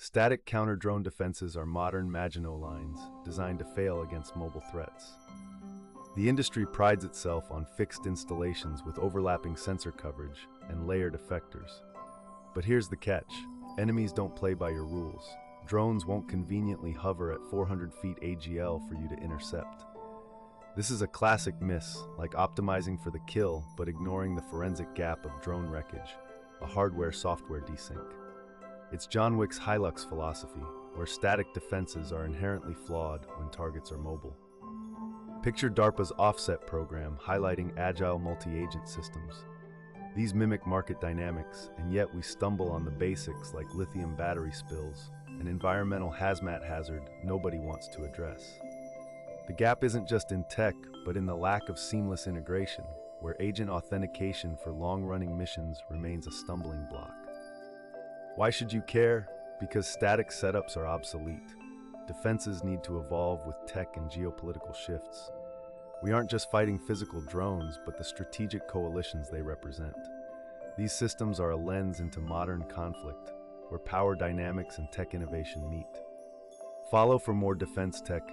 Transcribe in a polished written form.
Static counter-drone defenses are modern Maginot lines designed to fail against mobile threats. The industry prides itself on fixed installations with overlapping sensor coverage and layered effectors. But here's the catch. Enemies don't play by your rules. Drones won't conveniently hover at 400 feet AGL for you to intercept. This is a classic miss, like optimizing for the kill but ignoring the forensic gap of drone wreckage, a hardware-software desync. It's JohnWick's Hilux philosophy, where static defenses are inherently flawed when targets are mobile. Picture DARPA's offset program highlighting agile multi-agent systems. These mimic market dynamics, and yet we stumble on the basics like lithium battery spills, an environmental hazmat hazard nobody wants to address. The gap isn't just in tech, but in the lack of seamless integration, where agent authentication for long-running missions remains a stumbling block. Why should you care? Because static setups are obsolete. Defenses need to evolve with tech and geopolitical shifts. We aren't just fighting physical drones, but the strategic coalitions they represent. These systems are a lens into modern conflict, where power dynamics and tech innovation meet. Follow for more defense tech.